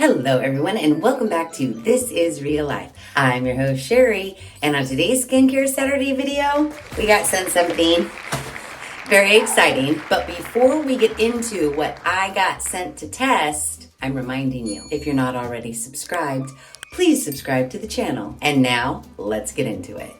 Hello everyone and welcome back to This Is Real Life. I'm your host Sheri, and on today's Skincare Saturday video, we got sent something very exciting. But before we get into what I got sent to test, I'm reminding you, if you're not already subscribed, please subscribe to the channel. And now, let's get into it.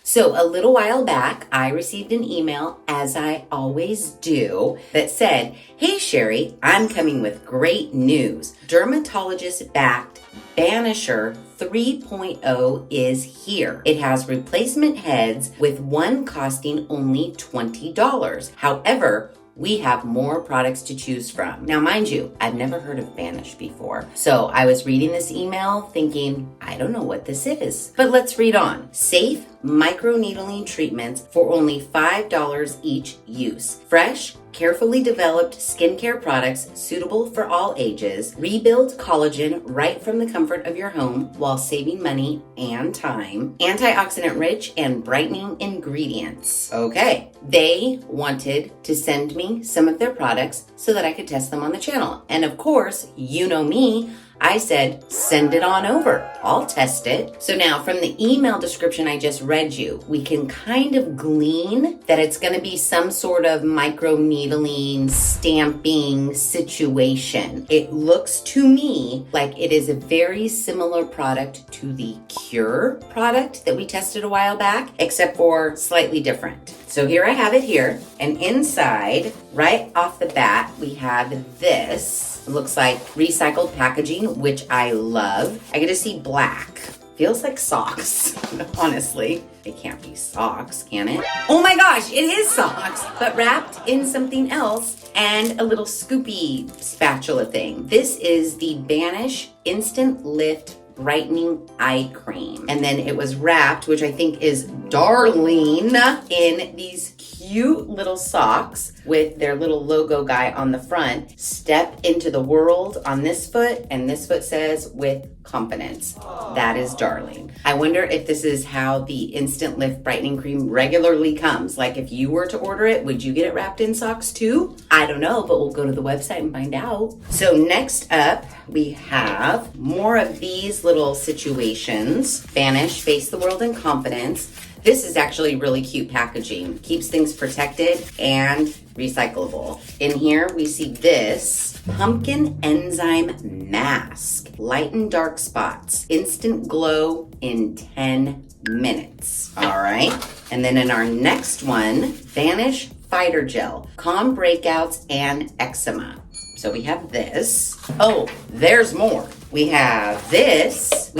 So a little while back, I received an email, as I always do, that said, "Hey Sheri, I'm coming with great news. Dermatologist-backed Banisher 3.0 is here. It has replacement heads with one costing only $20. However, we have more products to choose from." Now, mind you, I've never heard of Banish before. So I was reading this email thinking, I don't know what this is. But let's read on. Safe microneedling treatments for only $5 each use. Fresh, carefully developed skincare products suitable for all ages. Rebuild collagen right from the comfort of your home while saving money and time. Antioxidant rich and brightening ingredients. Okay, they wanted to send me some of their products so that I could test them on the channel. And of course, you know me, I said, send it on over. I'll test it. So now from the email description I just read you, we can kind of glean that it's going to be some sort of microneedling, stamping situation. It looks to me like it is a very similar product to the Cure product that we tested a while back, except for slightly different. So here I have it here, and inside, right off the bat, we have this. It looks like recycled packaging, which I love. I get to see black. Feels like socks, honestly. It can't be socks, can it? Oh my gosh, it is socks, but wrapped in something else and a little scoopy spatula thing. This is the Banish Instant Lift Brightening Eye Cream. And then it was wrapped, which I think is darling, in these cute little socks with their little logo guy on the front. Step into the world on this foot, and this foot says with confidence. That is darling. I wonder if this is how the Instant Lift Brightening Cream regularly comes. Like if you were to order it, would you get it wrapped in socks too? I don't know, but we'll go to the website and find out. So next up, we have more of these little situations. Banish, Face the World in Confidence. This is actually really cute packaging. Keeps things protected and recyclable. In here, we see this pumpkin enzyme mask. Lighten dark spots. Instant glow in 10 minutes. All right. And then in our next one, Banish Fighter Gel. Calm breakouts and eczema. So we have this. Oh, there's more. We have this,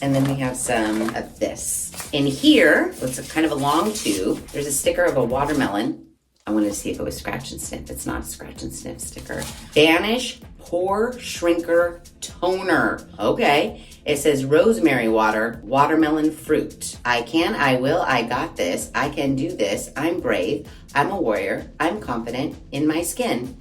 and then we have some of this. In here, it's a kind of a long tube. There's a sticker of a watermelon. I wanted to see if it was scratch and sniff. It's not a scratch and sniff sticker. Banish Pore Shrinker Toner. Okay. It says rosemary water, watermelon fruit. I can, I will, I got this. I can do this. I'm brave. I'm a warrior. I'm confident in my skin.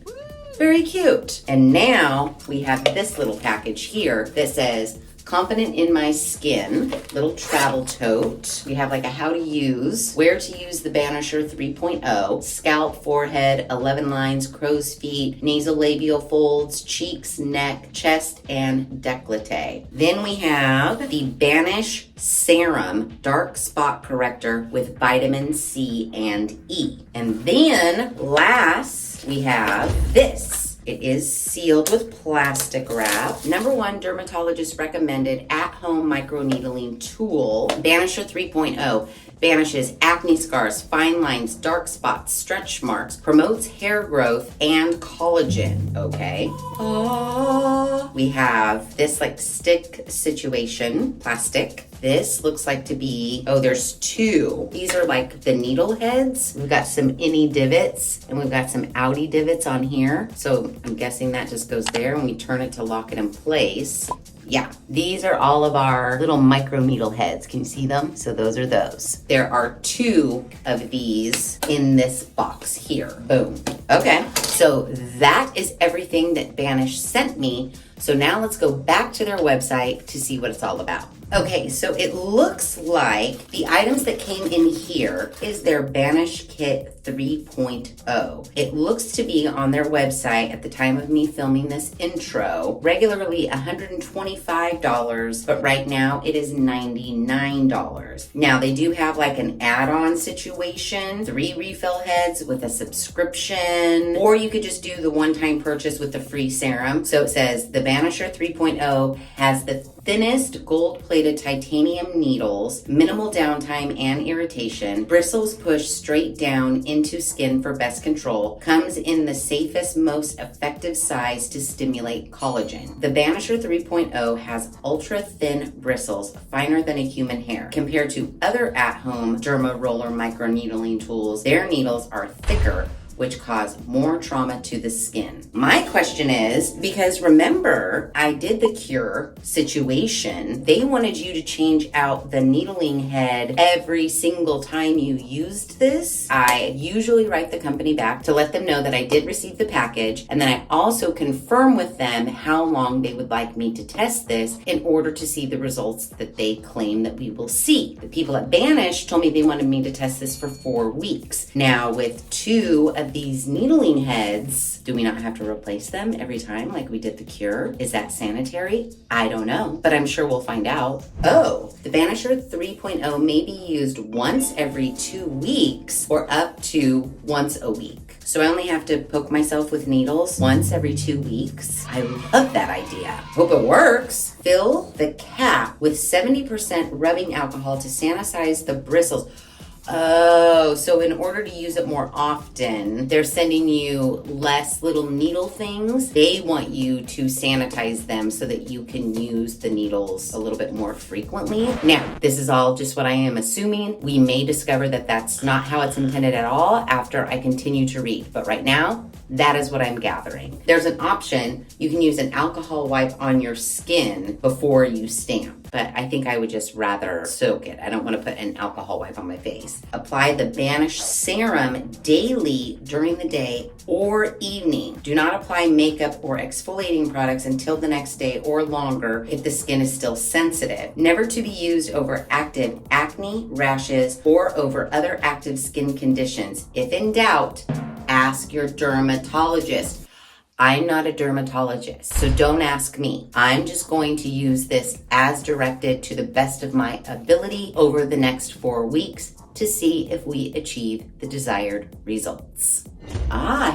Very cute. And now we have this little package here that says, confident in my skin, little travel tote. We have like a how to use, where to use the Banisher 3.0, scalp, forehead, 11 lines, crow's feet, nasolabial folds, cheeks, neck, chest, and décolleté. Then we have the Banish Serum Dark Spot Corrector with vitamin C and E. And then last, we have this. It is sealed with plastic wrap. #1 dermatologist recommended at-home microneedling tool, Banisher 3.0. Banishes acne scars, fine lines, dark spots, stretch marks, promotes hair growth and collagen. Okay. We have this like stick situation, plastic. This looks like to be, oh, there's two. These are like the needle heads. We've got some innie divots and we've got some outie divots on here. So I'm guessing that just goes there and we turn it to lock it in place. Yeah, these are all of our little micro needle heads. Can you see them? So those are those. There are two of these in this box here. Boom. Okay, so that is everything that Banish sent me. So now let's go back to their website to see what it's all about. Okay, so it looks like the items that came in here is their Banish Kit 3.0. It looks to be on their website at the time of me filming this intro, regularly $125, but right now it is $99. Now they do have like an add-on situation, 3 refill heads with a subscription, or you could just do the one-time purchase with the free serum. So it says the Banisher 3.0 has the thinnest gold-plated titanium needles, minimal downtime and irritation, bristles push straight down into skin for best control, comes in the safest, most effective size to stimulate collagen. The Banisher 3.0 has ultra-thin bristles, finer than a human hair. Compared to other at-home derma roller microneedling tools, their needles are thicker, which cause more trauma to the skin. My question is, because remember, I did the cure situation, they wanted you to change out the needling head every single time you used this. I usually write the company back to let them know that I did receive the package, and then I also confirm with them how long they would like me to test this in order to see the results that they claim that we will see. The people at Banish told me they wanted me to test this for 4 weeks. Now, with 2 of these needling heads, do we not have to replace them every time like we did the cure? Is that sanitary? I don't know, but I'm sure we'll find out. Oh, the Banisher 3.0 may be used once every 2 weeks or up to once a week. So I only have to poke myself with needles once every 2 weeks. I love that idea. Hope it works. Fill the cap with 70% rubbing alcohol to sanitize the bristles. Oh, so in order to use it more often, they're sending you less little needle things. They want you to sanitize them so that you can use the needles a little bit more frequently. Now, this is all just what I am assuming. We may discover that that's not how it's intended at all after I continue to read. But right now, that is what I'm gathering. There's an option. You can use an alcohol wipe on your skin before you stamp. But I think I would just rather soak it. I don't want to put an alcohol wipe on my face. Apply the Banish serum daily during the day or evening. Do not apply makeup or exfoliating products until the next day or longer if the skin is still sensitive. Never to be used over active acne, rashes, or over other active skin conditions. If in doubt, ask your dermatologist. I'm not a dermatologist, so don't ask me. I'm just going to use this as directed to the best of my ability over the next 4 weeks to see if we achieve the desired results.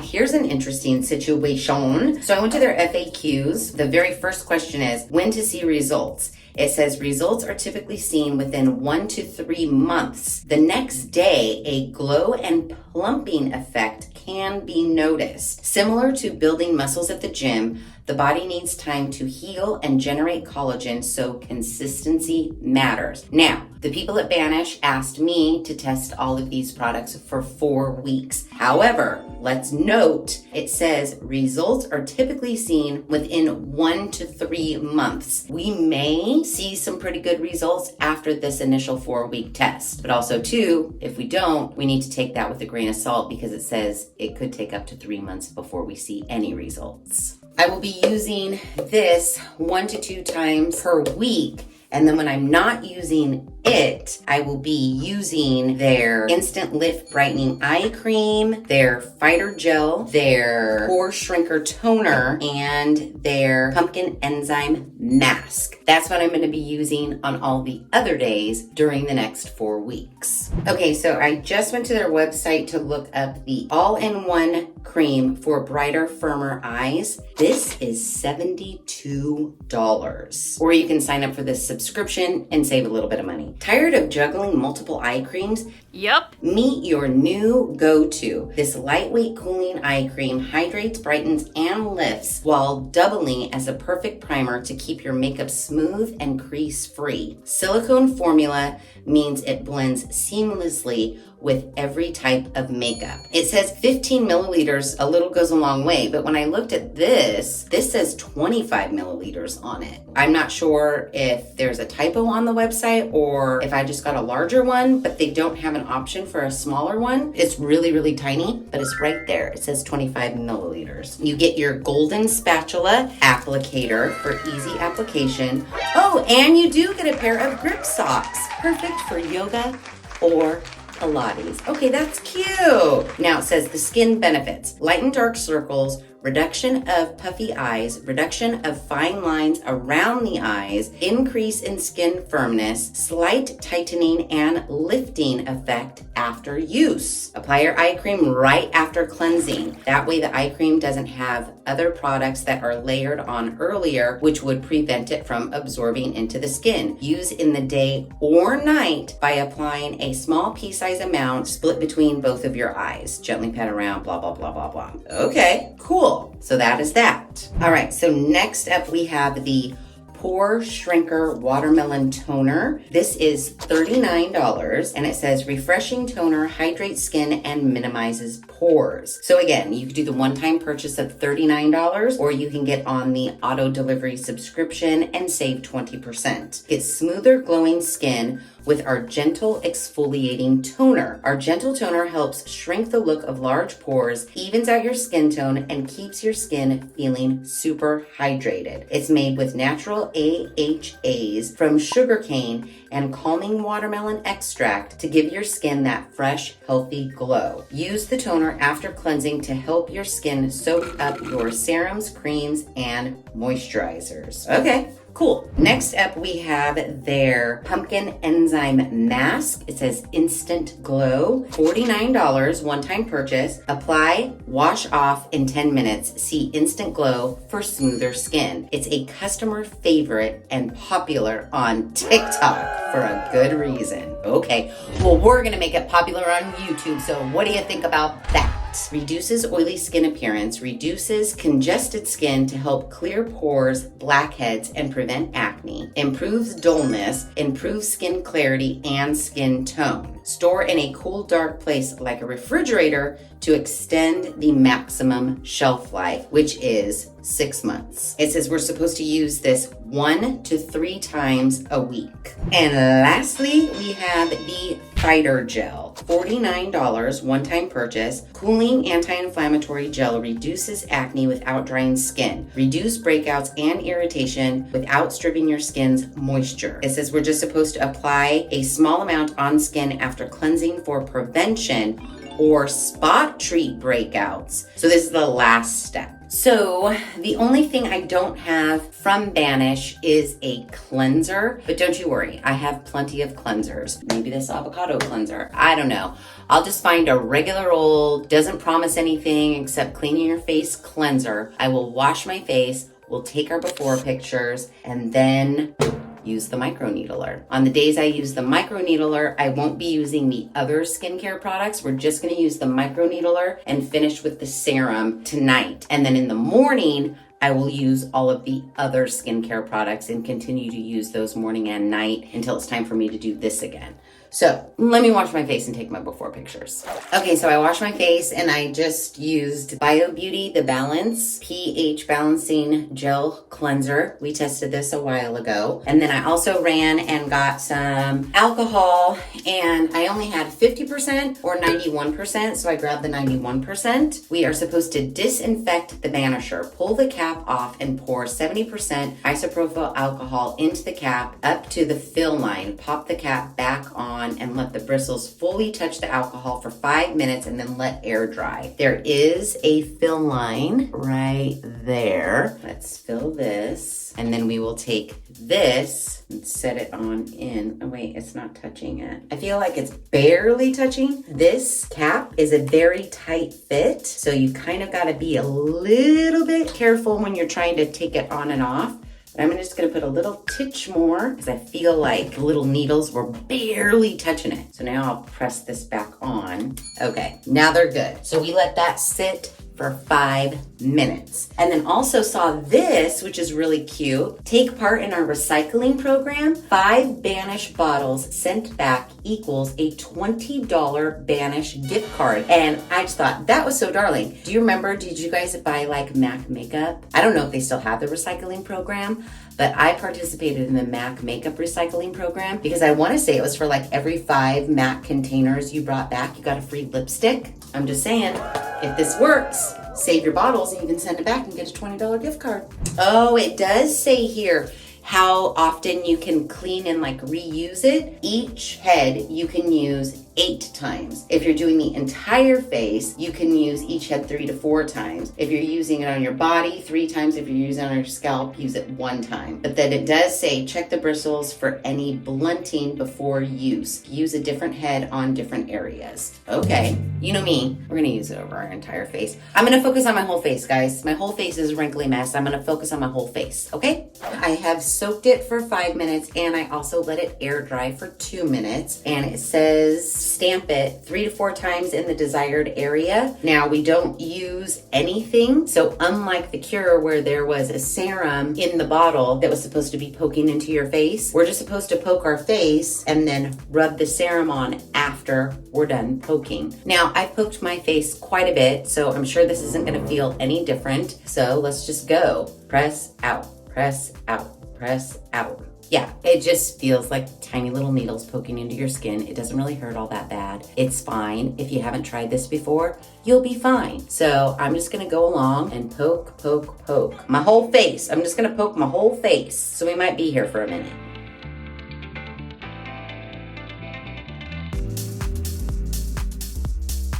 Here's an interesting situation. So I went to their FAQs. The very first question is, when to see results? It says results are typically seen within 1 to 3 months. The next day, a glow and plumping effect can be noticed. Similar to building muscles at the gym, the body needs time to heal and generate collagen, so consistency matters. Now, the people at Banish asked me to test all of these products for 4 weeks. However, let's note, it says results are typically seen within 1 to 3 months. We may see some pretty good results after this initial 4-week test. But also too, if we don't, we need to take that with a grain of salt because it says it could take up to 3 months before we see any results. I will be using this 1 to 2 times per week. And then when I'm not using it, I will be using their Instant Lift Brightening Eye Cream, their Fighter Gel, their Pore Shrinker Toner, and their Pumpkin Enzyme Mask. That's what I'm going to be using on all the other days during the next 4 weeks. Okay, so I just went to their website to look up the all-in-one cream for brighter, firmer eyes. This is $72. Or you can sign up for this subscription and save a little bit of money. Tired of juggling multiple eye creams? Yep. Meet your new go-to. This lightweight cooling eye cream hydrates, brightens, and lifts while doubling as a perfect primer to keep your makeup smooth and crease-free. Silicone formula means it blends seamlessly with every type of makeup. It says 15 milliliters, a little goes a long way, but when I looked at this says 25 milliliters on it. I'm not sure if there's a typo on the website or if I just got a larger one, but they don't have an option for a smaller one. It's really, really tiny, but it's right there. It says 25 milliliters. You get your golden spatula applicator for easy application. Oh, and you do get a pair of grip socks, perfect for yoga or Pilates. Okay, that's cute. Now it says the skin benefits: lighten dark circles, reduction of puffy eyes, reduction of fine lines around the eyes, increase in skin firmness, slight tightening and lifting effect after use. Apply your eye cream right after cleansing. That way the eye cream doesn't have other products that are layered on earlier, which would prevent it from absorbing into the skin. Use in the day or night by applying a small pea-sized amount split between both of your eyes. Gently pat around, blah, blah, blah, blah, blah. Okay, cool. So that is that. All right, so next up we have the Pore Shrinker Watermelon Toner. This is $39 and it says refreshing toner, hydrates skin and minimizes pores. So again, you could do the one-time purchase of $39 or you can get on the auto delivery subscription and save 20%. Get smoother glowing skin with our gentle exfoliating toner. Our gentle toner helps shrink the look of large pores, evens out your skin tone, and keeps your skin feeling super hydrated. It's made with natural AHAs from sugarcane and calming watermelon extract to give your skin that fresh, healthy glow. Use the toner after cleansing to help your skin soak up your serums, creams, and moisturizers. Okay. Cool. Next up, we have their pumpkin enzyme mask. It says instant glow, $49, one-time purchase. Apply, wash off in 10 minutes. See instant glow for smoother skin. It's a customer favorite and popular on TikTok for a good reason. Okay, well, we're gonna make it popular on YouTube, so what do you think about that? Reduces oily skin appearance, reduces congested skin to help clear pores, blackheads, and prevent acne, improves dullness, improves skin clarity and skin tone. Store in a cool, dark place like a refrigerator to extend the maximum shelf life, which is 6 months. It says we're supposed to use this 1 to 3 times a week. And lastly, we have the Fighter Gel, $49, one-time purchase. Cooling anti-inflammatory gel reduces acne without drying skin. Reduce breakouts and irritation without stripping your skin's moisture. It says we're just supposed to apply a small amount on skin after cleansing for prevention or spot treat breakouts. So this is the last step. So the only thing I don't have from Banish is a cleanser, but don't you worry, I have plenty of cleansers. Maybe this avocado cleanser, I don't know. I'll just find a regular old, doesn't promise anything except cleaning your face cleanser. I will wash my face, we'll take our before pictures, and then use the microneedler. On the days I use the microneedler, I won't be using the other skincare products. We're just gonna use the microneedler and finish with the serum tonight. And then in the morning, I will use all of the other skincare products and continue to use those morning and night until it's time for me to do this again. So let me wash my face and take my before pictures. Okay, so I washed my face and I just used Bio Beauty The Balance pH Balancing Gel Cleanser. We tested this a while ago. And then I also ran and got some alcohol and I only had 50% or 91%, so I grabbed the 91%. We are supposed to disinfect the banisher, pull the cap off and pour 70% isopropyl alcohol into the cap up to the fill line. Pop the cap back on and let the bristles fully touch the alcohol for 5 minutes and then let air dry. There is a fill line right there. Let's fill this. And then we will take this and set it on in. Oh wait, it's not touching it. I feel like it's barely touching. This cap is a very tight fit, so you kind of gotta be a little bit careful when you're trying to take it on and off. I'm just gonna put a little titch more because I feel like the little needles were barely touching it. So now I'll press this back on. Okay, now they're good. So we let that sit for 5 minutes. And then also saw this, which is really cute. Take part in our recycling program. 5 Banish bottles sent back equals a $20 Banish gift card. And I just thought that was so darling. Do you remember, did you guys buy like MAC makeup? I don't know if they still have the recycling program, but I participated in the MAC makeup recycling program because I want to say it was for like every 5 MAC containers you brought back, you got a free lipstick. I'm just saying, if this works, save your bottles and you can send it back and get a $20 gift card. Oh, it does say here how often you can clean and like reuse it. Each head you can use 8 times. If you're doing the entire face, you can use each head 3 to 4 times. If you're using it on your body, 3 times. If you're using it on your scalp, use it 1 time. But then it does say, check the bristles for any blunting before use. Use a different head on different areas. Okay, you know me, we're gonna use it over our entire face. I'm gonna focus on my whole face, guys. My whole face is a wrinkly mess. I'm gonna focus on my whole face, okay? I have soaked it for 5 minutes and I also let it air dry for 2 minutes. And it says, stamp it 3 to 4 times in the desired area. Now we don't use anything. So unlike the cure where there was a serum in the bottle that was supposed to be poking into your face, we're just supposed to poke our face and then rub the serum on after we're done poking. Now I've poked my face quite a bit, so I'm sure this isn't gonna feel any different. So let's just go. Press out, press out, press out. Yeah, it just feels like tiny little needles poking into your skin. It doesn't really hurt all that bad. It's fine. If you haven't tried this before, you'll be fine. So I'm just gonna go along and poke, poke, poke. My whole face. I'm just gonna poke my whole face. So we might be here for a minute.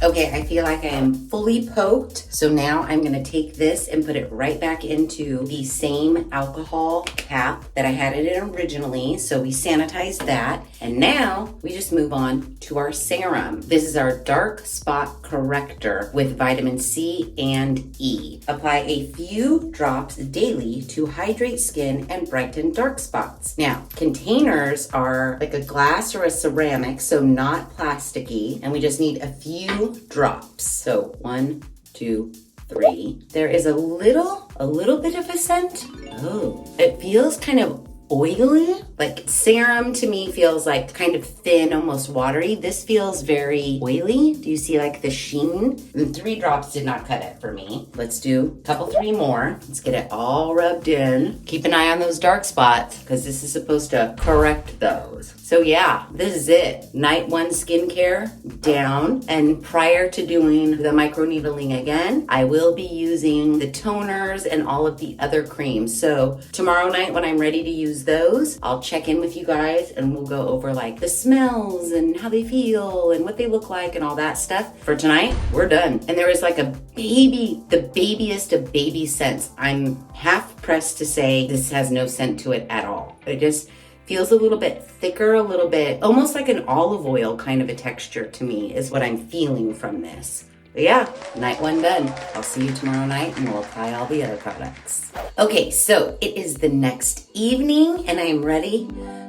Okay, I feel like I am fully poked. So now I'm gonna take this and put it right back into the same alcohol cap that I had it in originally. So we sanitized that. And now we just move on to our serum. This is our dark spot corrector with vitamin C and E. Apply a few drops daily to hydrate skin and brighten dark spots. Now, containers are like a glass or a ceramic, so not plasticky. And we just need a few drops. So 1, 2, 3. There is a little bit of a scent. Oh, it feels kind of oily. Like serum to me feels like kind of thin, almost watery. This feels very oily. Do you see like the sheen? And 3 drops did not cut it for me. Let's do a couple, 3 more. Let's get it all rubbed in. Keep an eye on those dark spots because this is supposed to correct those. So yeah, this is it. Night 1 skincare down. And prior to doing the microneedling again, I will be using the toners and all of the other creams. So tomorrow night when I'm ready to use those, I'll check in with you guys and we'll go over like the smells and how they feel and what they look like and all that stuff. For tonight, we're done. And there is like a baby, the babiest of baby scents. I'm half pressed to say this has no scent to it at all. It just feels a little bit thicker, a little bit, almost like an olive oil kind of a texture to me is what I'm feeling from this. But yeah, night 1 done. I'll see you tomorrow night and we'll apply all the other products. Okay, so it is the next evening and I'm ready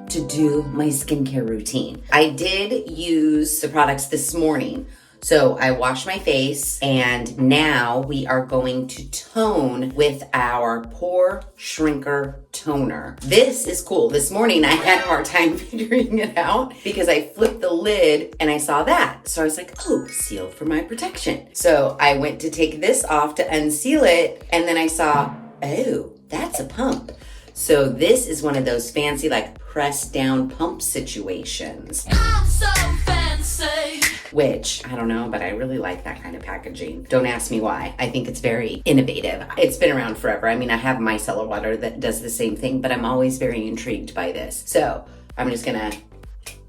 to do my skincare routine. I did use the products this morning. So I washed my face and now we are going to tone with our Pore Shrinker toner. This is cool. This morning I had a hard time figuring it out because I flipped the lid and I saw that. So I was like, oh, sealed for my protection. So I went to take this off to unseal it and then I saw, oh, that's a pump. So this is one of those fancy like press down pump situations. I'm so fancy. Which, I don't know, but I really like that kind of packaging. Don't ask me why. I think it's very innovative. It's been around forever. I mean, I have micellar water that does the same thing, but I'm always very intrigued by this. So I'm just gonna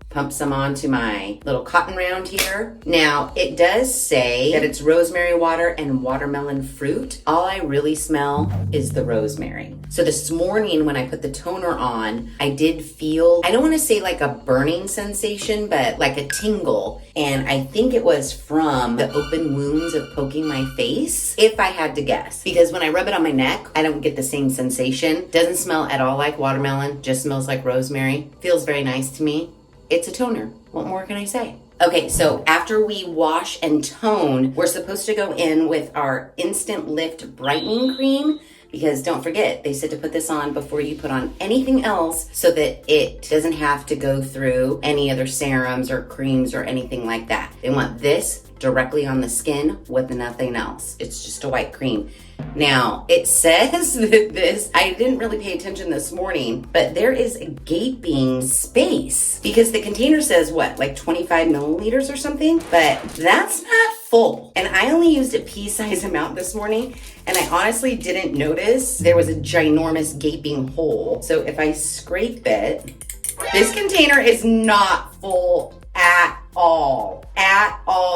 pump some onto my little cotton round here. Now, it does say that it's rosemary water and watermelon fruit. All I really smell is the rosemary. So this morning when I put the toner on, I did feel, I don't want to say like a burning sensation, but like a tingle. And I think it was from the open wounds of poking my face, if I had to guess. Because when I rub it on my neck, I don't get the same sensation. Doesn't smell at all like watermelon, just smells like rosemary. Feels very nice to me. It's a toner. What more can I say? Okay, so after we wash and tone, we're supposed to go in with our Instant Lift Brightening Cream, because don't forget, they said to put this on before you put on anything else so that it doesn't have to go through any other serums or creams or anything like that. They want this directly on the skin with nothing else. It's just a white cream. Now, it says that this, I didn't really pay attention this morning, but there is a gaping space because the container says what, like 25 milliliters or something? But that's not full. And I only used a pea-sized amount this morning, and I honestly didn't notice there was a ginormous gaping hole. So if I scrape it, this container is not full at all,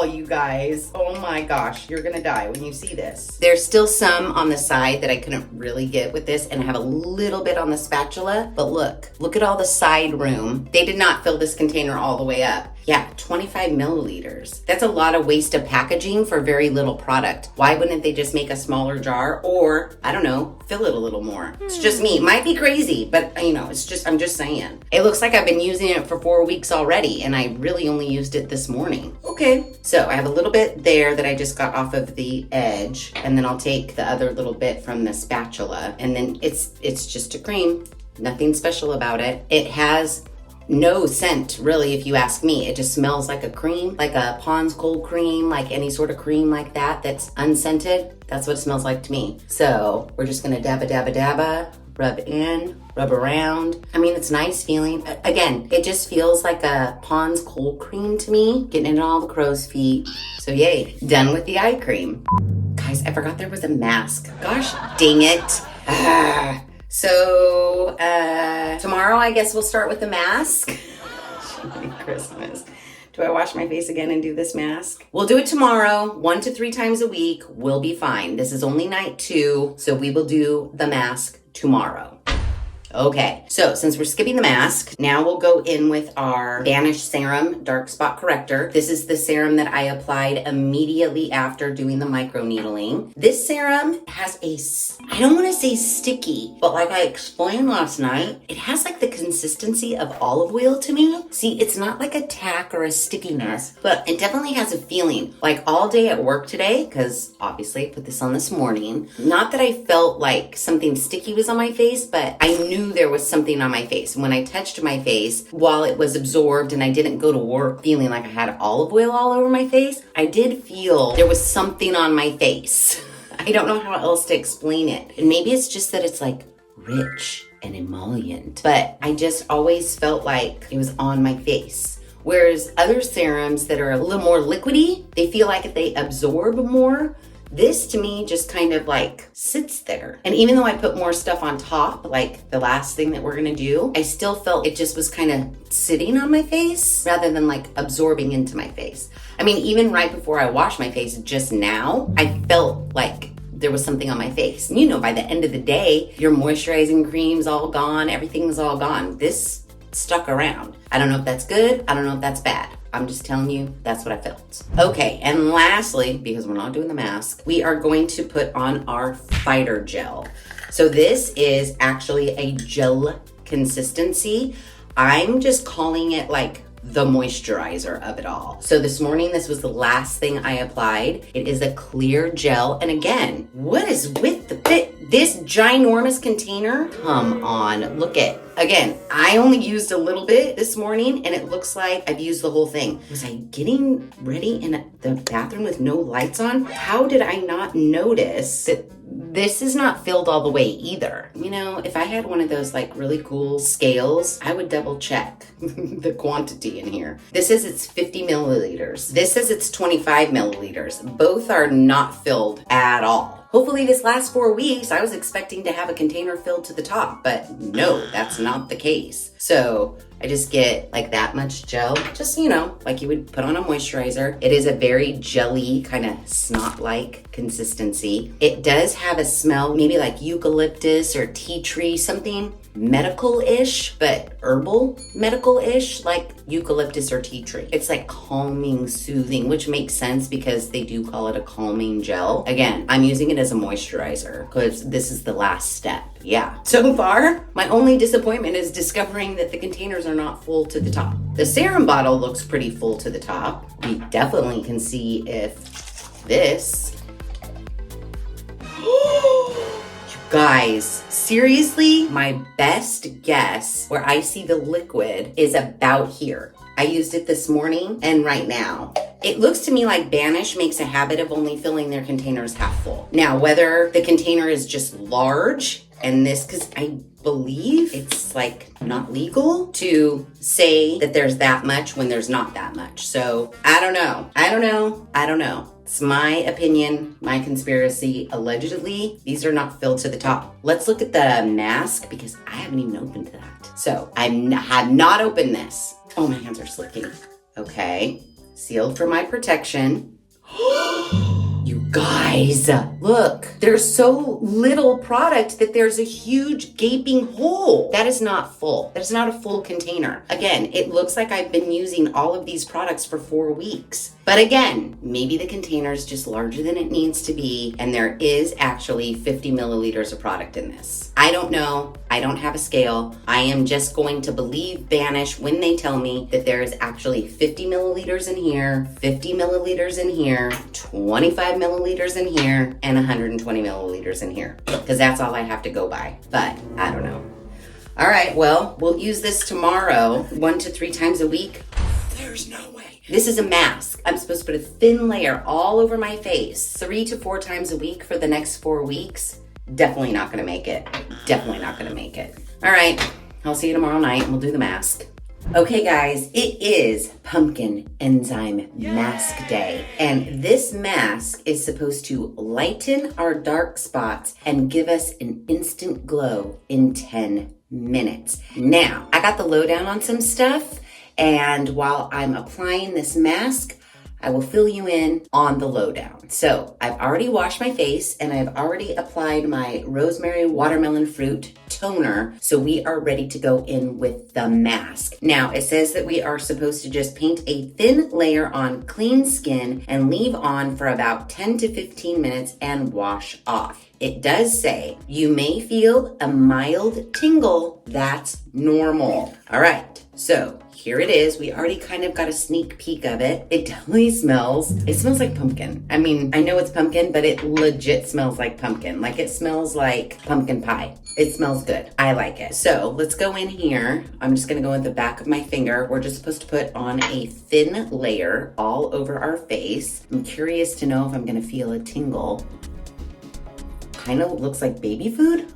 you guys. Oh my gosh, you're gonna die when you see this. There's still some on the side that I couldn't really get with this, and I have a little bit on the spatula, but look at all the side room. They did not fill this container all the way up. Yeah, 25 milliliters. That's a lot of waste of packaging for very little product. Why wouldn't they just make a smaller jar or, I don't know, fill it a little more? It's just me. Might be crazy, but you know, I'm just saying. It looks like I've been using it for 4 weeks already, and I really only used it this morning. Okay, so I have a little bit there that I just got off of the edge, and then I'll take the other little bit from the spatula, and then it's just a cream. Nothing special about it. It has no scent, really, if you ask me. It just smells like a cream, like a Pond's cold cream, like any sort of cream like that that's unscented. That's what it smells like to me. So we're just gonna dabba, dabba, dabba, rub in, rub around. I mean, it's nice feeling. Again, it just feels like a Pond's cold cream to me, getting into all the crow's feet. So yay, done with the eye cream. Guys, I forgot there was a mask. Gosh dang it. So, tomorrow I guess we'll start with the mask. Christmas. Do I wash my face again and do this mask? We'll do it tomorrow, 1 to 3 times a week. We'll be fine. This is only night 2, so we will do the mask tomorrow. Okay, so since we're skipping the mask, now we'll go in with our Banish Serum Dark Spot Corrector. This is the serum that I applied immediately after doing the microneedling. This serum has I don't want to say sticky, but like I explained last night, it has like the consistency of olive oil to me. See, it's not like a tack or a stickiness, but it definitely has a feeling. Like all day at work today, because obviously I put this on this morning, not that I felt like something sticky was on my face, but I knew there was something on my face. And when I touched my face, while it was absorbed and I didn't go to work feeling like I had olive oil all over my face, I did feel there was something on my face. I don't know how else to explain it. And maybe it's just that it's like rich and emollient, but I just always felt like it was on my face. Whereas other serums that are a little more liquidy, they feel like if they absorb more. This to me just kind of like sits there. And even though I put more stuff on top, like the last thing that we're gonna do, I still felt it just was kind of sitting on my face rather than like absorbing into my face. I mean, even right before I washed my face just now, I felt like there was something on my face. And you know, by the end of the day, your moisturizing cream's all gone, everything's all gone. This stuck around. I don't know if that's good, I don't know if that's bad. I'm just telling you, that's what I felt. Okay, and lastly, because we're not doing the mask, we are going to put on our fighter gel. So this is actually a gel consistency. I'm just calling it like the moisturizer of it all. So this morning, this was the last thing I applied. It is a clear gel. And again, what is with this ginormous container? Come on, look at, again, I only used a little bit this morning and it looks like I've used the whole thing. Was I getting ready in the bathroom with no lights on? How did I not notice that this is not filled all the way either? You know, if I had one of those like really cool scales, I would double check the quantity in here. This says it's 50 milliliters. This says it's 25 milliliters. Both are not filled at all. Hopefully this last 4 weeks, I was expecting to have a container filled to the top, but no, that's not the case. So I just get like that much gel, just, you know, like you would put on a moisturizer. It is a very jelly, kind of snot-like consistency. It does have a smell, maybe like eucalyptus or tea tree, something. medical-ish, but herbal medical-ish, like eucalyptus or tea tree. It's like calming, soothing, which makes sense because they do call it a calming gel. Again, I'm using it as a moisturizer because this is the last step. Yeah. So far, my only disappointment is discovering that the containers are not full to the top. The serum bottle looks pretty full to the top. We definitely can see if this. Guys, seriously, my best guess where I see the liquid is about here. I used it this morning and right now. It looks to me like Banish makes a habit of only filling their containers half full. Now, whether the container is just large and this, because I believe it's like not legal to say that there's that much when there's not that much. So I don't know. It's my opinion, my conspiracy. Allegedly, these are not filled to the top. Let's look at the mask because I haven't even opened that. So I have not opened this. Oh, my hands are slicking. Okay, sealed for my protection. You guys, look, there's so little product that there's a huge gaping hole. That is not full. That is not a full container. Again, it looks like I've been using all of these products for 4 weeks. But again, maybe the container is just larger than it needs to be, and there is actually 50 milliliters of product in this. I don't know. I don't have a scale. I am just going to believe Banish when they tell me that there is actually 50 milliliters in here, 50 milliliters in here, 25 milliliters in here, and 120 milliliters in here, because that's all I have to go by. But I don't know. All right, well, we'll use this tomorrow 1 to 3 times a week. There's no way. This is a mask. I'm supposed to put a thin layer all over my face 3 to 4 times a week for the next 4 weeks. Definitely not gonna make it. Definitely not gonna make it. All right, I'll see you tomorrow night and we'll do the mask. Okay guys, it is Pumpkin Enzyme Mask Day. And this mask is supposed to lighten our dark spots and give us an instant glow in 10 minutes. Now, I got the lowdown on some stuff. And while I'm applying this mask, I will fill you in on the lowdown. So I've already washed my face and I've already applied my rosemary watermelon fruit toner. So we are ready to go in with the mask. Now it says that we are supposed to just paint a thin layer on clean skin and leave on for about 10 to 15 minutes and wash off. It does say you may feel a mild tingle. That's normal. All right. So here it is. We already kind of got a sneak peek of it. It definitely smells like pumpkin. I mean, I know it's pumpkin, but it legit smells like pumpkin. Like it smells like pumpkin pie. It smells good. I like it. So let's go in here. I'm just gonna go in the back of my finger. We're just supposed to put on a thin layer all over our face. I'm curious to know if I'm gonna feel a tingle. Kind of looks like baby food.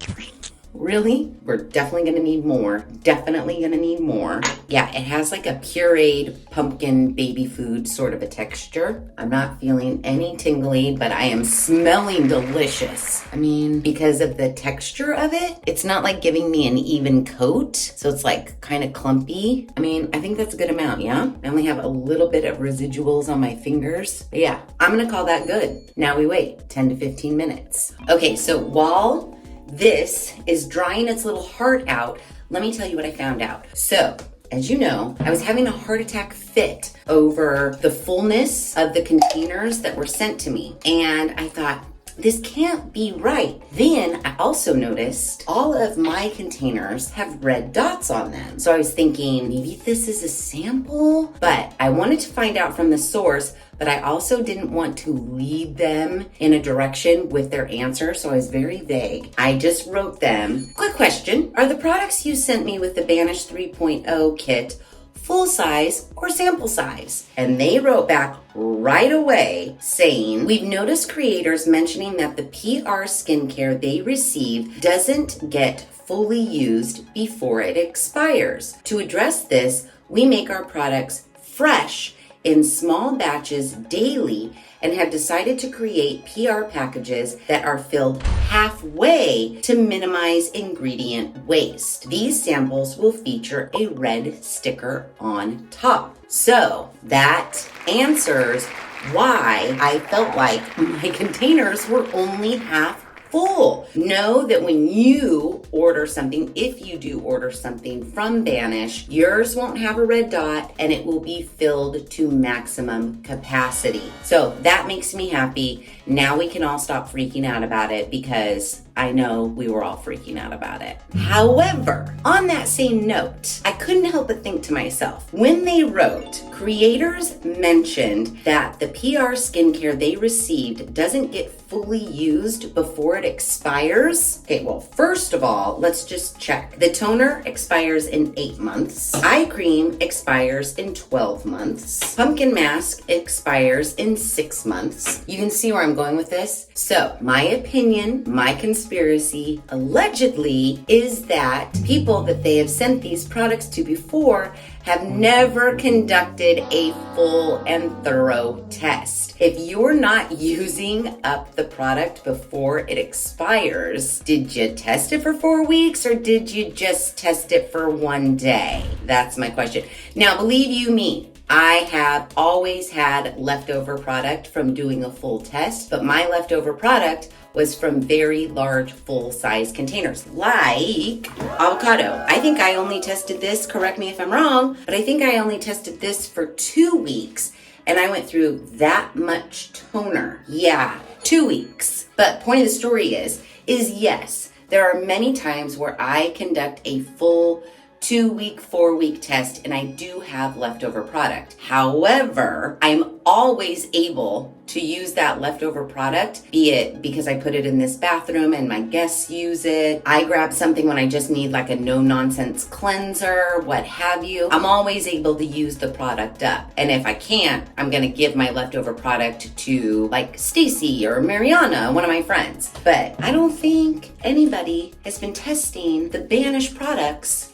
Really? We're definitely gonna need more. Definitely gonna need more. Yeah, it has like a pureed pumpkin baby food sort of a texture. I'm not feeling any tingly, but I am smelling delicious. I mean, because of the texture of it, it's not like giving me an even coat. So it's like kind of clumpy. I mean, I think that's a good amount, yeah? I only have a little bit of residuals on my fingers. But yeah, I'm gonna call that good. Now we wait 10 to 15 minutes. Okay, so while this is drying its little heart out, let me tell you what I found out. So, as you know, I was having a heart attack fit over the fullness of the containers that were sent to me. And I thought, this can't be right. Then I also noticed all of my containers have red dots on them. So I was thinking, maybe this is a sample, but I wanted to find out from the source, but I also didn't want to lead them in a direction with their answer, so I was very vague. I just wrote them, quick question, are the products you sent me with the Banish 3.0 kit full size or sample size? And they wrote back right away saying, we've noticed creators mentioning that the PR skincare they receive doesn't get fully used before it expires. To address this, we make our products fresh in small batches daily and have decided to create PR packages that are filled halfway to minimize ingredient waste. These samples will feature a red sticker on top. So that answers why I felt like my containers were only half full. Know that when you order something, if you do order something from Banish, yours won't have a red dot and it will be filled to maximum capacity. So that makes me happy. Now we can all stop freaking out about it because I know we were all freaking out about it. However, on that same note, I couldn't help but think to myself, when they wrote, creators mentioned that the PR skincare they received doesn't get fully used before it expires. Okay, well, first of all, let's just check. The toner expires in 8 months. Eye cream expires in 12 months. Pumpkin mask expires in 6 months. You can see where I'm going with this. So my opinion, my conspiracy, allegedly, is that people that they have sent these products to before have never conducted a full and thorough test. If you're not using up the product before it expires, did you test it for 4 weeks or did you just test it for 1 day? That's my question. Now, believe you me, I have always had leftover product from doing a full test, but my leftover product was from very large full-size containers, like avocado. I think I only tested this, correct me if I'm wrong, but I think I only tested this for 2 weeks, and I went through that much toner. Yeah, 2 weeks. But point of the story is yes, there are many times where I conduct a full 2-week, 4-week test, and I do have leftover product. However, I'm always able to use that leftover product, be it because I put it in this bathroom and my guests use it. I grab something when I just need like a no-nonsense cleanser, what have you. I'm always able to use the product up. And if I can't, I'm gonna give my leftover product to like Stacy or Mariana, one of my friends. But I don't think anybody has been testing the Banish products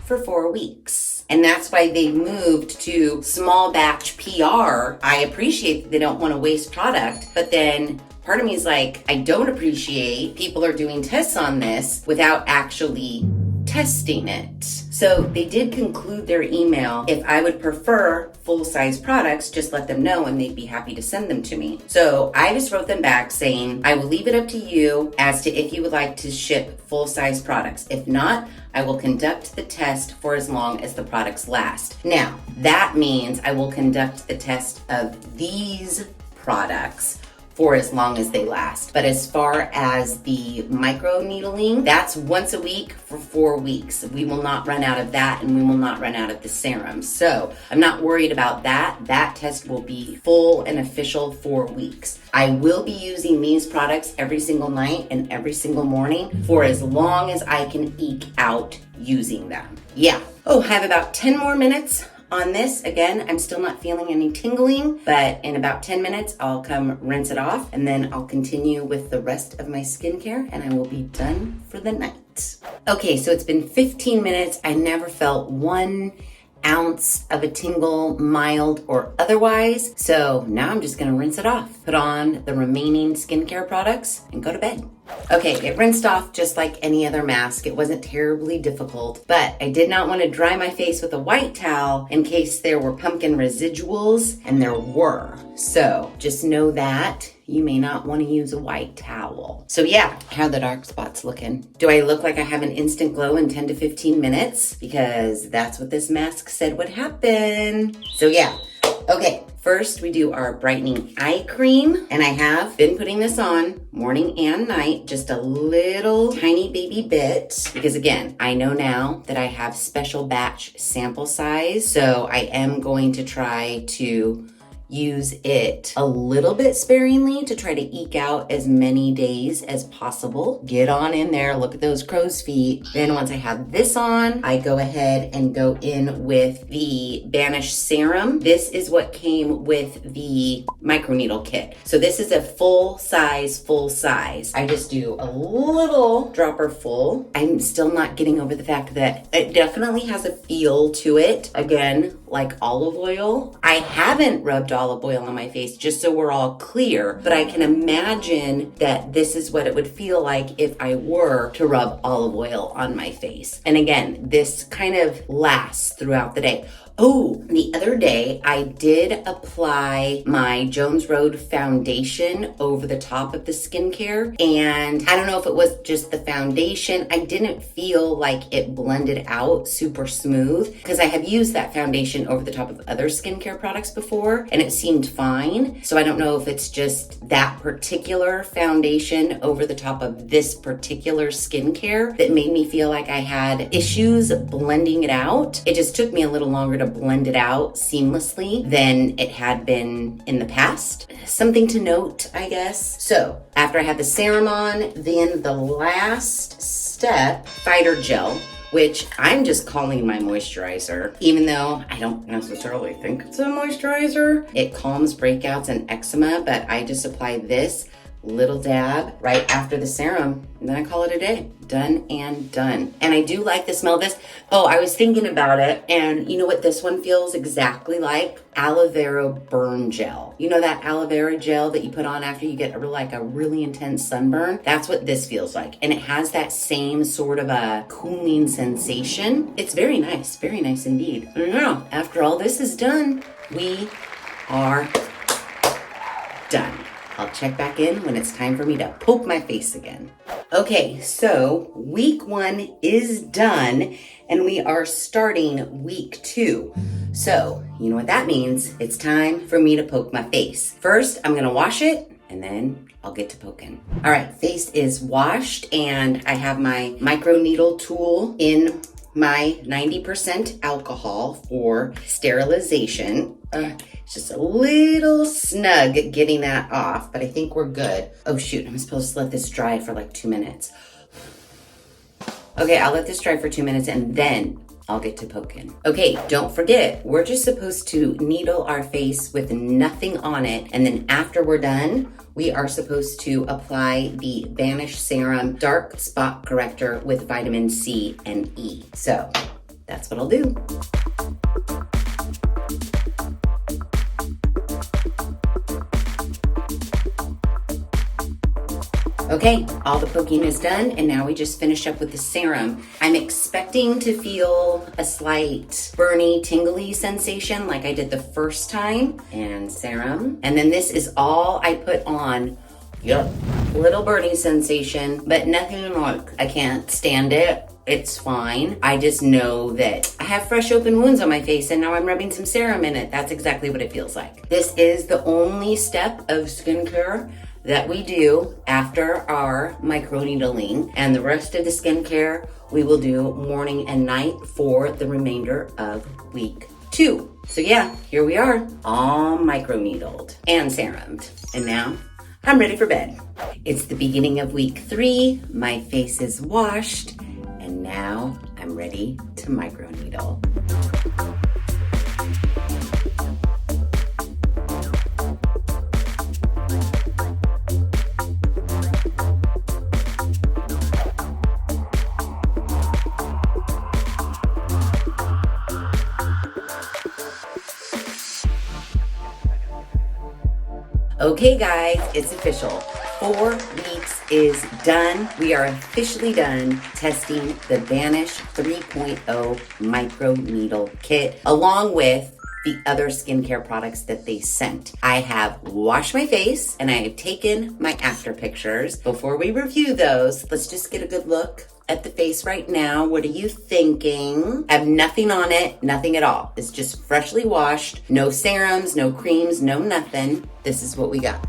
for 4 weeks. And that's why they moved to small batch PR. I appreciate that they don't want to waste product, but then part of me is like, I don't appreciate people are doing tests on this without actually testing it. So they did conclude their email. If I would prefer full-size products, just let them know and they'd be happy to send them to me. So I just wrote them back saying, I will leave it up to you as to if you would like to ship full-size products. If not, I will conduct the test for as long as the products last. Now, that means I will conduct the test of these products for as long as they last. But as far as the microneedling, that's once a week for 4 weeks. We will not run out of that and we will not run out of the serum. So I'm not worried about that. That test will be full and official 4 weeks. I will be using these products every single night and every single morning for as long as I can eke out using them. Yeah. Oh, I have about 10 more minutes on this. Again, I'm still not feeling any tingling, but in about 10 minutes, I'll come rinse it off and then I'll continue with the rest of my skincare and I will be done for the night. Okay, so it's been 15 minutes. I never felt 1 ounce of a tingle, mild or otherwise. So now I'm just gonna rinse it off, put on the remaining skincare products and go to bed. Okay, it rinsed off just like any other mask. It wasn't terribly difficult, but I did not want to dry my face with a white towel in case there were pumpkin residuals, and there were. So just know that you may not want to use a white towel. So yeah, how are the dark spots looking? Do I look like I have an instant glow in 10 to 15 minutes? Because that's what this mask said would happen. So yeah, okay. First, we do our brightening eye cream, and I have been putting this on morning and night, just a little tiny baby bit, because again, I know now that I have special batch sample size, so I am going to try to use it a little bit sparingly to try to eke out as many days as possible. Get on in there, look at those crow's feet. Then once I have this on, I go ahead and go in with the Banish serum. This is what came with the microneedle kit. So this is a full size. I just do a little dropper full. I'm still not getting over the fact that it definitely has a feel to it. Again, like olive oil. I haven't rubbed olive oil on my face, just so we're all clear, but I can imagine that this is what it would feel like if I were to rub olive oil on my face. And again, this kind of lasts throughout the day. Oh, the other day I did apply my Jones Road foundation over the top of the skincare, and I don't know if it was just the foundation. I didn't feel like it blended out super smooth because I have used that foundation over the top of other skincare products before and it seemed fine. So I don't know if it's just that particular foundation over the top of this particular skincare that made me feel like I had issues blending it out. It just took me a little longer to blend it out seamlessly than it had been in the past. Something to note, I guess. So after I had the serum on, then the last step, fighter gel, which I'm just calling my moisturizer, even though I don't necessarily think it's a moisturizer. It calms breakouts and eczema, but I just apply this little dab right after the serum, and then I call it a day. Done and done. And I do like the smell of this. Oh, I was thinking about it, and you know what this one feels exactly like? Aloe vera burn gel. You know that aloe vera gel that you put on after you get a really intense sunburn? That's what this feels like. And it has that same sort of a cooling sensation. It's very nice indeed. I don't know. After all this is done, we are done. I'll check back in when it's time for me to poke my face again. Okay, so week 1 is done and we are starting week 2. So, you know what that means? It's time for me to poke my face. First, I'm gonna wash it and then I'll get to poking. All right, face is washed and I have my microneedle tool in my 90% alcohol for sterilization. It's just a little snug getting that off, but I think we're good. Oh shoot, I'm supposed to let this dry for like 2 minutes. Okay, I'll let this dry for 2 minutes and then I'll get to poking. Okay, don't forget, we're just supposed to needle our face with nothing on it, and then after we're done, we are supposed to apply the Banish Serum Dark Spot Corrector with vitamin C and E. So that's what I'll do. Okay, all the poking is done, and now we just finish up with the serum. I'm expecting to feel a slight burny, tingly sensation like I did the first time. And serum. And then this is all I put on. Yep, little burning sensation, but nothing like I can't stand it. It's fine. I just know that I have fresh open wounds on my face and now I'm rubbing some serum in it. That's exactly what it feels like. This is the only step of skincare that we do after our microneedling, and the rest of the skincare we will do morning and night for the remainder of week 2. So yeah, here we are, all microneedled and serumed. And now I'm ready for bed. It's the beginning of week 3, my face is washed, and now I'm ready to microneedle. Okay guys, it's official. 4 weeks is done. We are officially done testing the Banish 3.0 microneedle kit along with the other skincare products that they sent. I have washed my face and I have taken my after pictures. Before we review those, let's just get a good look at the face right now. What are you thinking? I have nothing on it, nothing at all. It's just freshly washed, no serums, no creams, no nothing. This is what we got.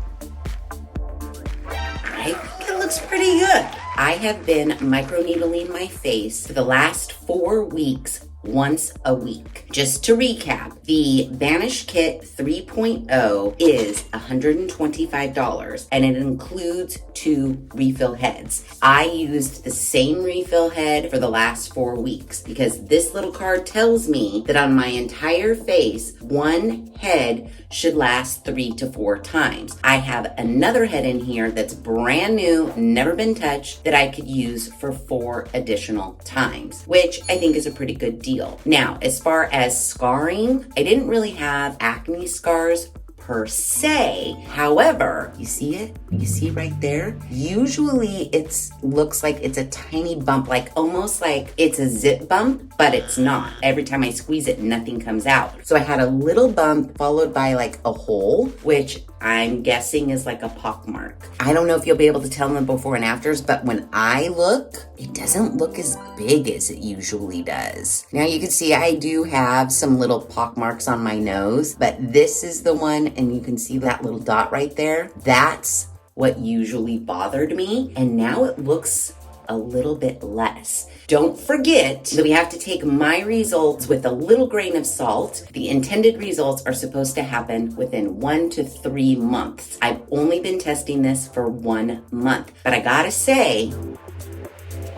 I think it looks pretty good. I have been microneedling my face for the last 4 weeks, once a week. Just to recap, the Banish Kit 3.0 is $125 and it includes 2 refill heads. I used the same refill head for the last 4 weeks because this little card tells me that on my entire face, 1 head should last 3 to 4 times. I have another head in here that's brand new, never been touched, that I could use for 4 additional times, which I think is a pretty good deal. Now, as far as scarring, I didn't really have acne scars per se. However, you see it? You see right there? Usually it looks like it's a tiny bump, like almost like it's a zip bump, but it's not. Every time I squeeze it, nothing comes out. So I had a little bump followed by like a hole, which I'm guessing is like a pock mark. I don't know if you'll be able to tell them before and afters, but when I look, it doesn't look as big as it usually does. Now you can see I do have some little pock marks on my nose, but this is the one, and you can see that little dot right there. That's what usually bothered me, and now it looks a little bit less. Don't forget that we have to take my results with a little grain of salt. The intended results are supposed to happen within 1 to 3 months. I've only been testing this for 1 month, but I gotta say,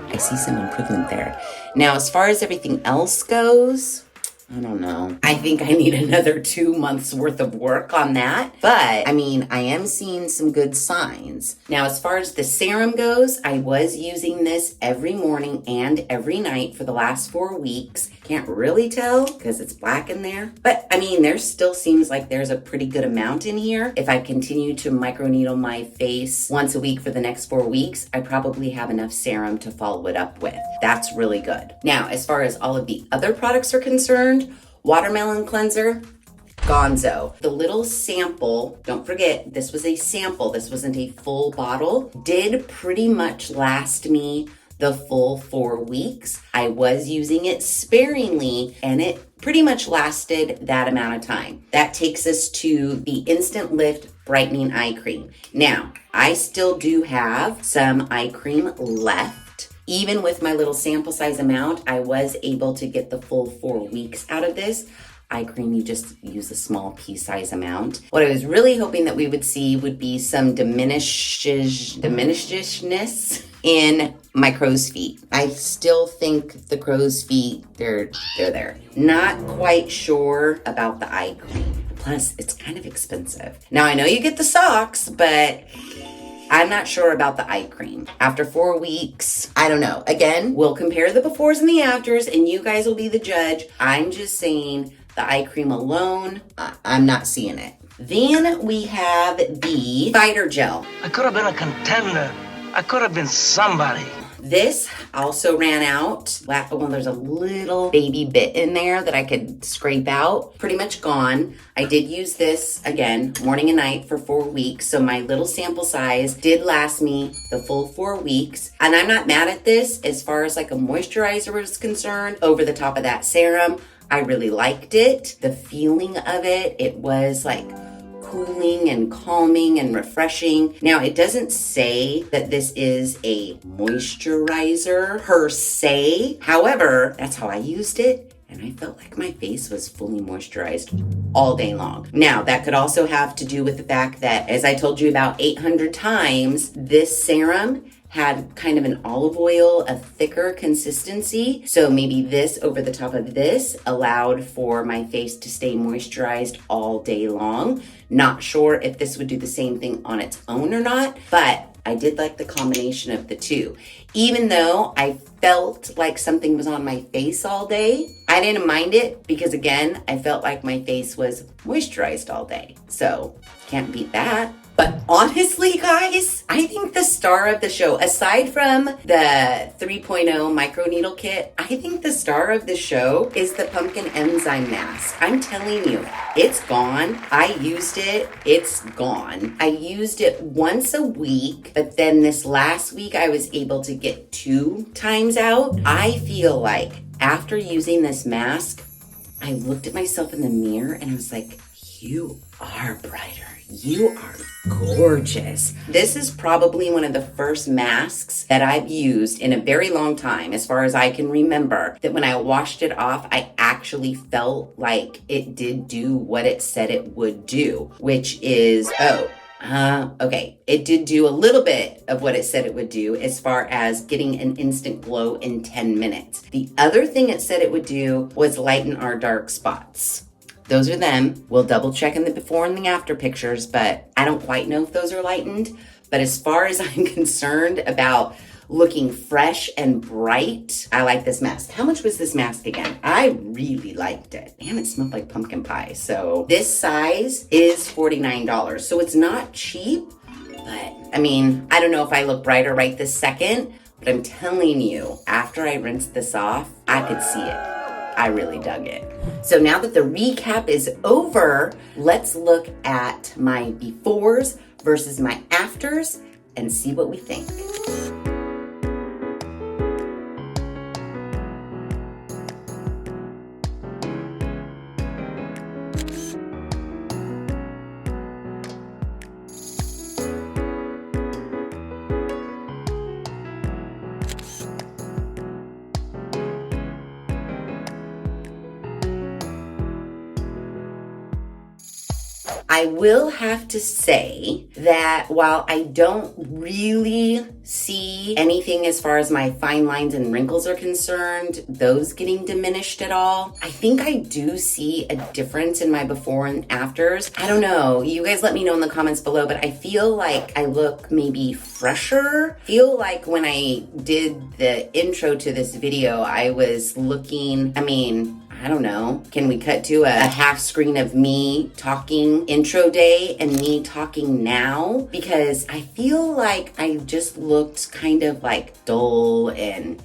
I see some improvement there. Now, as far as everything else goes, I don't know. I think I need another 2 months worth of work on that. But I mean, I am seeing some good signs. Now, as far as the serum goes, I was using this every morning and every night for the last 4 weeks. Can't really tell because it's black in there. But I mean, there still seems like there's a pretty good amount in here. If I continue to microneedle my face once a week for the next 4 weeks, I probably have enough serum to follow it up with. That's really good. Now, as far as all of the other products are concerned, watermelon cleanser, gonzo. The little sample, don't forget, this was a sample. This wasn't a full bottle. Did pretty much last me the full 4 weeks. I was using it sparingly, and it pretty much lasted that amount of time. That takes us to the Instant Lift Brightening Eye Cream. Now, I still do have some eye cream left. Even with my little sample size amount, I was able to get the full 4 weeks out of this. Eye cream, you just use a small pea size amount. What I was really hoping that we would see would be some diminishedness in my crow's feet. I still think the crow's feet, they're there. Not quite sure about the eye cream. Plus, it's kind of expensive. Now, I know you get the socks, but I'm not sure about the eye cream. After 4 weeks, I don't know. Again, we'll compare the befores and the afters, and you guys will be the judge. I'm just saying the eye cream alone, I'm not seeing it. Then we have the fighter gel. I could have been a contender. I could have been somebody. This also ran out. Well, there's a little baby bit in there that I could scrape out. Pretty much gone. I did use this, again, morning and night for 4 weeks. So my little sample size did last me the full 4 weeks. And I'm not mad at this as far as like a moisturizer is concerned. Over the top of that serum, I really liked it. The feeling of it, it was like cooling and calming and refreshing. Now, it doesn't say that this is a moisturizer per se. However, that's how I used it, and I felt like my face was fully moisturized all day long. Now, that could also have to do with the fact that, as I told you about 800 times, this serum had kind of an olive oil, a thicker consistency. So maybe this over the top of this allowed for my face to stay moisturized all day long. Not sure if this would do the same thing on its own or not, but I did like the combination of the two. Even though I felt like something was on my face all day, I didn't mind it because, again, I felt like my face was moisturized all day. So can't beat that. But honestly, guys, I think the star of the show, aside from the 3.0 microneedle kit, I think the star of the show is the pumpkin enzyme mask. I'm telling you, it's gone. I used it. It's gone. I used it once a week, but then this last week I was able to get 2 times out. I feel like after using this mask, I looked at myself in the mirror and I was like, you are brighter. You are gorgeous. This is probably one of the first masks that I've used in a very long time, as far as I can remember, that when I washed it off, I actually felt like it did do what it said it would do, which is, okay. It did do a little bit of what it said it would do as far as getting an instant glow in 10 minutes. The other thing it said it would do was lighten our dark spots. Those are them. We'll double check in the before and the after pictures, but I don't quite know if those are lightened. But as far as I'm concerned about looking fresh and bright. I like this mask. How much was this mask again? I really liked it. And it smelled like pumpkin pie. So this size is $49. So it's not cheap, but I mean, I don't know if I look brighter right this second, but I'm telling you, after I rinsed this off, I could see it. I really dug it. So now that the recap is over, let's look at my befores versus my afters and see what we think. I will have to say that while I don't really see anything as far as my fine lines and wrinkles are concerned, those getting diminished at all, I think I do see a difference in my before and afters. I don't know. You guys let me know in the comments below, but I feel like I look maybe fresher. I feel like when I did the intro to this video, I was looking, I don't know. Can we cut to a half screen of me talking intro day and me talking now? Because I feel like I just looked kind of like dull and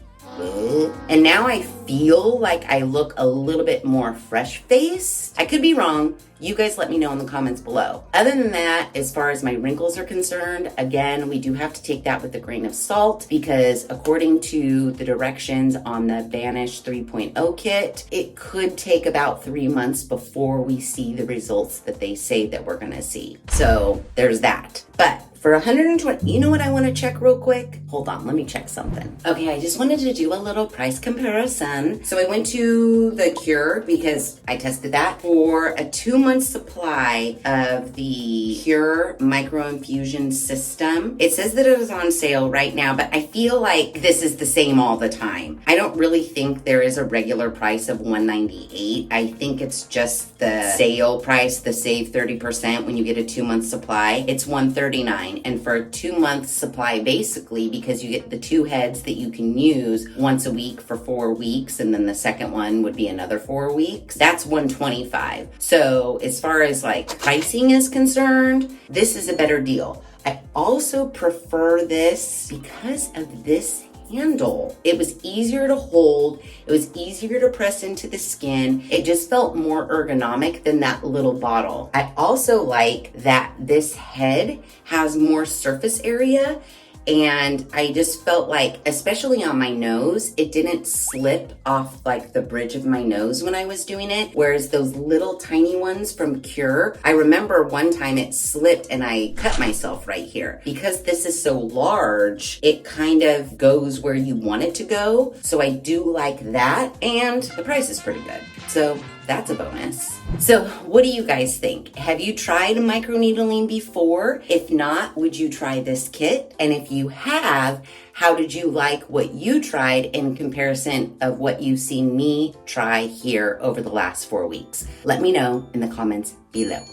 now I feel like I look a little bit more fresh-faced. I could be wrong. You guys let me know in the comments below. Other than that, as far as my wrinkles are concerned, again, we do have to take that with a grain of salt because according to the directions on the Banish 3.0 kit, it could take about 3 months before we see the results that they say that we're gonna see. So there's that. But for 120, you know what I want to check real quick? Hold on, let me check something. Okay, I just wanted to do a little price comparison. So I went to the Cure because I tested that for a 2-month supply of the Cure microinfusion system. It says that it is on sale right now, but I feel like this is the same all the time. I don't really think there is a regular price of $198. I think it's just the sale price, the save 30% when you get a 2-month supply. It's $139. And for a 2-month supply, basically, because you get the 2 heads that you can use once a week for 4 weeks, and then the second one would be another 4 weeks, that's $125. So as far as like pricing is concerned, this is a better deal. I also prefer this because of this handle. It was easier to hold. It was easier to press into the skin. It just felt more ergonomic than that little bottle. I also like that this head has more surface area, and I just felt like, especially on my nose, it didn't slip off like the bridge of my nose when I was doing it. Whereas those little tiny ones from Cure, I remember one time it slipped and I cut myself right here. Because this is so large, it kind of goes where you want it to go. So I do like that, and the price is pretty good. So that's a bonus. So what do you guys think? Have you tried microneedling before? If not, would you try this kit? And if you have, how did you like what you tried in comparison of what you've seen me try here over the last 4 weeks? Let me know in the comments below.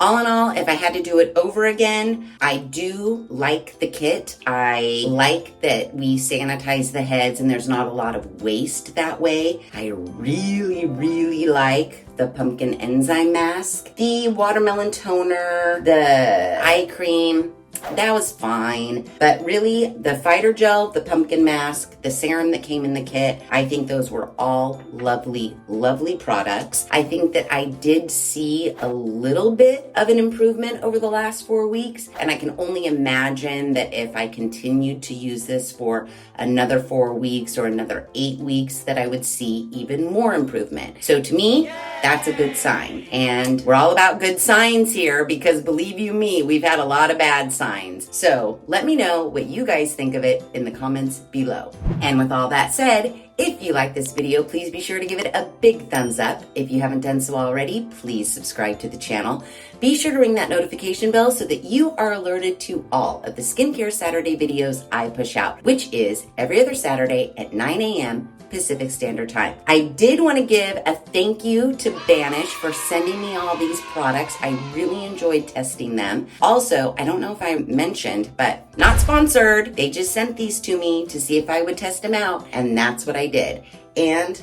All in all, if I had to do it over again, I do like the kit. I like that we sanitize the heads and there's not a lot of waste that way. I really, really like the pumpkin enzyme mask. The watermelon toner, the eye cream, that was fine. But really, the fighter gel, the pumpkin mask, the serum that came in the kit, I think those were all lovely, lovely products. I think that I did see a little bit of an improvement over the last 4 weeks. And I can only imagine that if I continued to use this for another 4 weeks or another 8 weeks, that I would see even more improvement. So to me, that's a good sign. And we're all about good signs here because believe you me, we've had a lot of bad signs. So let me know what you guys think of it in the comments below. And with all that said, if you like this video, please be sure to give it a big thumbs up. If you haven't done so already, please subscribe to the channel. Be sure to ring that notification bell so that you are alerted to all of the Skincare Saturday videos I push out, which is every other Saturday at 9 a.m. Pacific Standard Time. I did want to give a thank you to Banish for sending me all these products. I really enjoyed testing them. Also, I don't know if I mentioned, but not sponsored. They just sent these to me to see if I would test them out, and that's what I did. And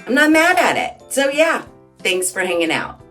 I'm not mad at it. So yeah, thanks for hanging out.